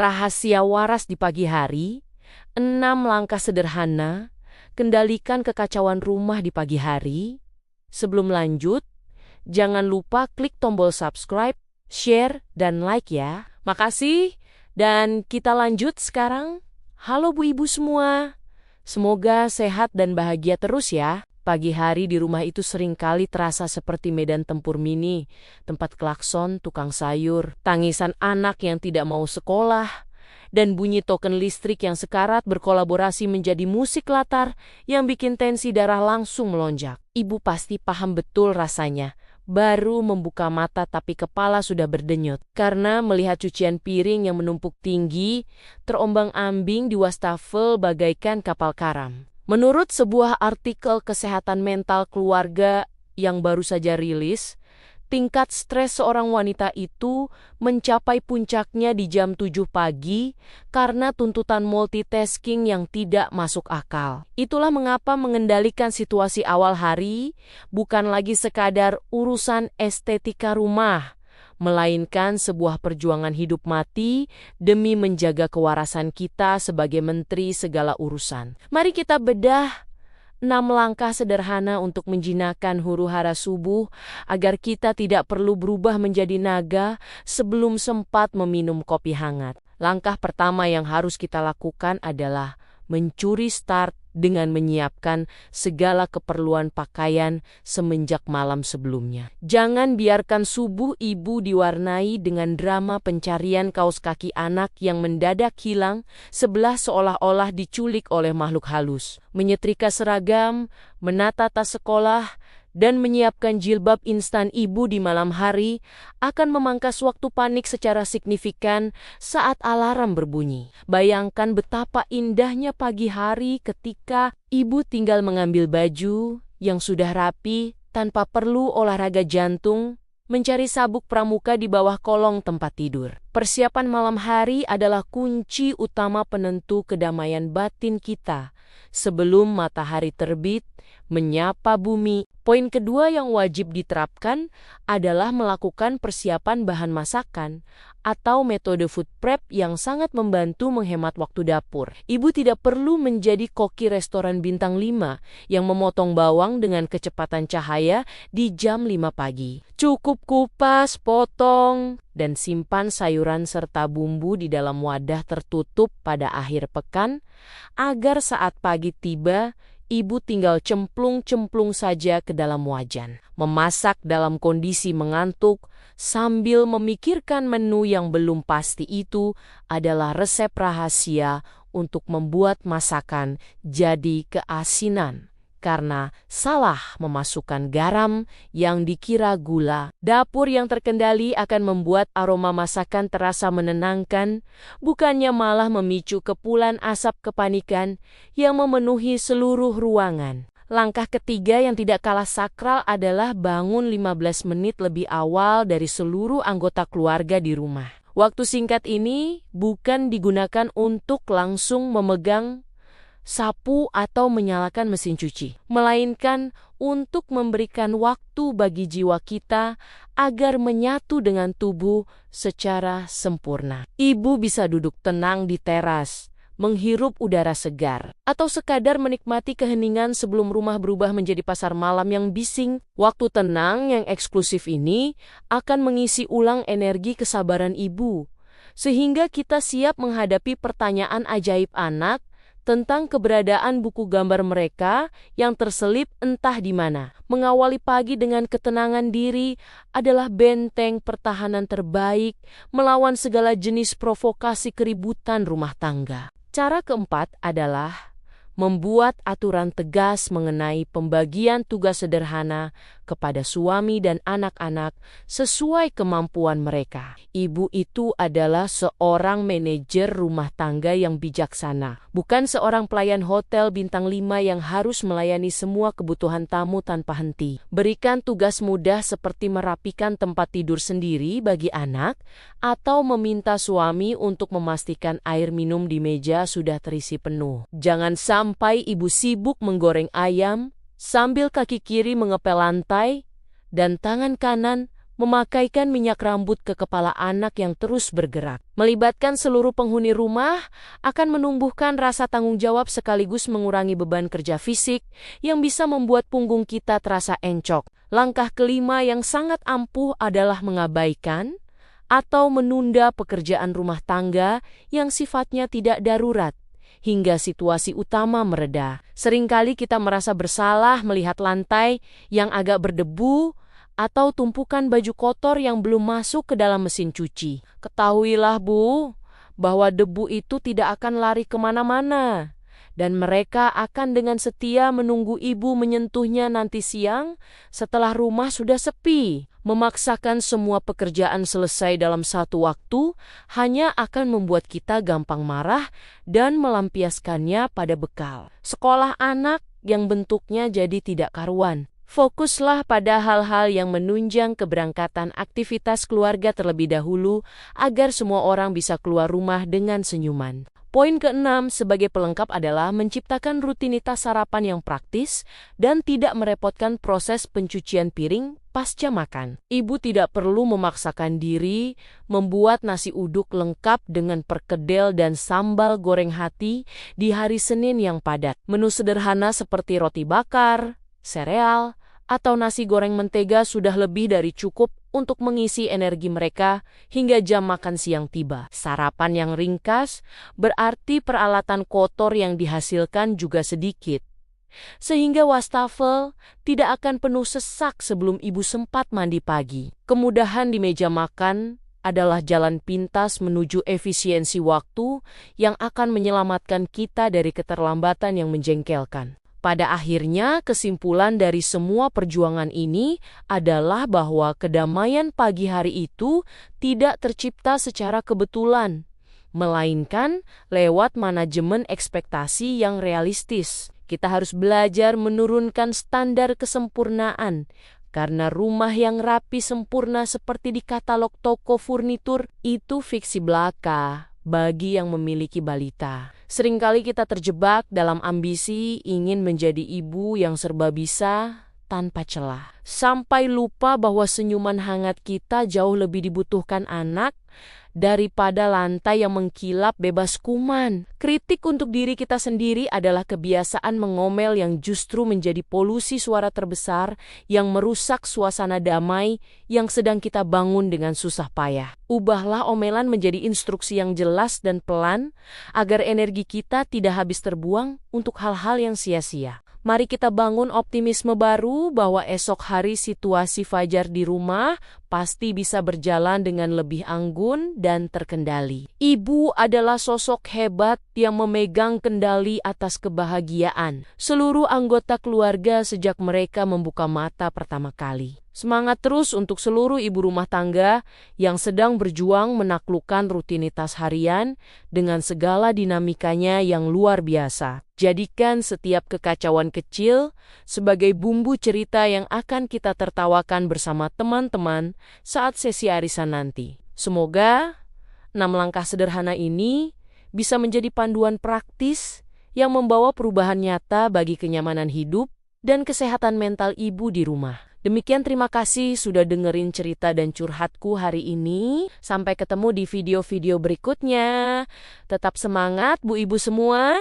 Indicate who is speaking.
Speaker 1: Rahasia waras di pagi hari, 6 langkah sederhana, kendalikan kekacauan rumah di pagi hari. Sebelum lanjut, jangan lupa klik tombol subscribe, share, dan like ya. Makasih, dan kita lanjut sekarang. Halo Bu Ibu semua, semoga sehat dan bahagia terus ya. Pagi hari di rumah itu seringkali terasa seperti medan tempur mini, tempat klakson, tukang sayur, tangisan anak yang tidak mau sekolah, dan bunyi token listrik yang sekarat berkolaborasi menjadi musik latar yang bikin tensi darah langsung melonjak. Ibu pasti paham betul rasanya. Baru membuka mata tapi kepala sudah berdenyut karena melihat cucian piring yang menumpuk tinggi, terombang-ambing di wastafel bagaikan kapal karam. Menurut sebuah artikel kesehatan mental keluarga yang baru saja rilis, tingkat stres seorang wanita itu mencapai puncaknya di jam 7 pagi karena tuntutan multitasking yang tidak masuk akal. Itulah mengapa mengendalikan situasi awal hari bukan lagi sekadar urusan estetika rumah, melainkan sebuah perjuangan hidup mati demi menjaga kewarasan kita sebagai menteri segala urusan. Mari kita bedah 6 langkah sederhana untuk menjinakkan huru-hara subuh agar kita tidak perlu berubah menjadi naga sebelum sempat meminum kopi hangat. Langkah pertama yang harus kita lakukan adalah mencuri start dengan menyiapkan segala keperluan pakaian semenjak malam sebelumnya. Jangan biarkan subuh ibu diwarnai dengan drama pencarian kaos kaki anak yang mendadak hilang sebelah seolah-olah diculik oleh makhluk halus. Menyetrika seragam, menata tas sekolah, dan menyiapkan jilbab instan ibu di malam hari akan memangkas waktu panik secara signifikan saat alarm berbunyi. Bayangkan betapa indahnya pagi hari ketika ibu tinggal mengambil baju yang sudah rapi tanpa perlu olahraga jantung, mencari sabuk pramuka di bawah kolong tempat tidur. Persiapan malam hari adalah kunci utama penentu kedamaian batin kita sebelum matahari terbit menyapa bumi. Poin kedua yang wajib diterapkan adalah melakukan persiapan bahan masakan atau metode food prep yang sangat membantu menghemat waktu dapur. Ibu tidak perlu menjadi koki restoran bintang 5 yang memotong bawang dengan kecepatan cahaya di jam 5 pagi. Cukup kupas, potong, dan simpan sayuran serta bumbu di dalam wadah tertutup pada akhir pekan agar saat pagi tiba, ibu tinggal cemplung-cemplung saja ke dalam wajan. Memasak dalam kondisi mengantuk sambil memikirkan menu yang belum pasti itu adalah resep rahasia untuk membuat masakan jadi keasinan. Karena salah memasukkan garam yang dikira gula. Dapur yang terkendali akan membuat aroma masakan terasa menenangkan, bukannya malah memicu kepulan asap kepanikan yang memenuhi seluruh ruangan. Langkah ketiga yang tidak kalah sakral adalah bangun 15 menit lebih awal dari seluruh anggota keluarga di rumah. Waktu singkat ini bukan digunakan untuk langsung memegang sapu atau menyalakan mesin cuci, melainkan untuk memberikan waktu bagi jiwa kita agar menyatu dengan tubuh secara sempurna. Ibu bisa duduk tenang di teras, menghirup udara segar, atau sekadar menikmati keheningan sebelum rumah berubah menjadi pasar malam yang bising. Waktu tenang yang eksklusif ini akan mengisi ulang energi kesabaran ibu, sehingga kita siap menghadapi pertanyaan ajaib anak tentang keberadaan buku gambar mereka yang terselip entah di mana. Mengawali pagi dengan ketenangan diri adalah benteng pertahanan terbaik melawan segala jenis provokasi keributan rumah tangga. Cara keempat adalah membuat aturan tegas mengenai pembagian tugas sederhana kepada suami dan anak-anak sesuai kemampuan mereka. Ibu itu adalah seorang manajer rumah tangga yang bijaksana, bukan seorang pelayan hotel bintang 5 yang harus melayani semua kebutuhan tamu tanpa henti. Berikan tugas mudah seperti merapikan tempat tidur sendiri bagi anak atau meminta suami untuk memastikan air minum di meja sudah terisi penuh. Jangan sampai ibu sibuk menggoreng ayam sambil kaki kiri mengepel lantai dan tangan kanan memakaikan minyak rambut ke kepala anak yang terus bergerak. Melibatkan seluruh penghuni rumah akan menumbuhkan rasa tanggung jawab sekaligus mengurangi beban kerja fisik yang bisa membuat punggung kita terasa encok. Langkah kelima yang sangat ampuh adalah mengabaikan atau menunda pekerjaan rumah tangga yang sifatnya tidak darurat hingga situasi utama mereda. Seringkali kita merasa bersalah melihat lantai yang agak berdebu atau tumpukan baju kotor yang belum masuk ke dalam mesin cuci. Ketahuilah, Bu, bahwa debu itu tidak akan lari kemana-mana. Dan mereka akan dengan setia menunggu ibu menyentuhnya nanti siang setelah rumah sudah sepi. Memaksakan semua pekerjaan selesai dalam satu waktu hanya akan membuat kita gampang marah dan melampiaskannya pada bekal sekolah anak yang bentuknya jadi tidak karuan. Fokuslah pada hal-hal yang menunjang keberangkatan aktivitas keluarga terlebih dahulu agar semua orang bisa keluar rumah dengan senyuman. Poin keenam sebagai pelengkap adalah menciptakan rutinitas sarapan yang praktis dan tidak merepotkan proses pencucian piring pasca makan. Ibu tidak perlu memaksakan diri membuat nasi uduk lengkap dengan perkedel dan sambal goreng hati di hari Senin yang padat. Menu sederhana seperti roti bakar, sereal, atau nasi goreng mentega sudah lebih dari cukup untuk mengisi energi mereka hingga jam makan siang tiba. Sarapan yang ringkas berarti peralatan kotor yang dihasilkan juga sedikit, sehingga wastafel tidak akan penuh sesak sebelum ibu sempat mandi pagi. Kemudahan di meja makan adalah jalan pintas menuju efisiensi waktu yang akan menyelamatkan kita dari keterlambatan yang menjengkelkan. Pada akhirnya, kesimpulan dari semua perjuangan ini adalah bahwa kedamaian pagi hari itu tidak tercipta secara kebetulan, melainkan lewat manajemen ekspektasi yang realistis. Kita harus belajar menurunkan standar kesempurnaan, karena rumah yang rapi sempurna seperti di katalog toko furnitur itu fiksi belaka bagi yang memiliki balita. Seringkali kita terjebak dalam ambisi ingin menjadi ibu yang serba bisa tanpa celah, sampai lupa bahwa senyuman hangat kita jauh lebih dibutuhkan anak daripada lantai yang mengkilap bebas kuman. Kritik untuk diri kita sendiri adalah kebiasaan mengomel yang justru menjadi polusi suara terbesar yang merusak suasana damai yang sedang kita bangun dengan susah payah. Ubahlah omelan menjadi instruksi yang jelas dan pelan agar energi kita tidak habis terbuang untuk hal-hal yang sia-sia. Mari kita bangun optimisme baru bahwa esok hari situasi Fajar di rumah pasti bisa berjalan dengan lebih anggun dan terkendali. Ibu adalah sosok hebat yang memegang kendali atas kebahagiaan seluruh anggota keluarga sejak mereka membuka mata pertama kali. Semangat terus untuk seluruh ibu rumah tangga yang sedang berjuang menaklukkan rutinitas harian dengan segala dinamikanya yang luar biasa. Jadikan setiap kekacauan kecil sebagai bumbu cerita yang akan kita tertawakan bersama teman-teman saat sesi arisan nanti. Semoga 6 langkah sederhana ini bisa menjadi panduan praktis yang membawa perubahan nyata bagi kenyamanan hidup dan kesehatan mental ibu di rumah. Demikian, terima kasih sudah dengerin cerita dan curhatku hari ini. Sampai ketemu di video-video berikutnya. Tetap semangat Bu Ibu semua.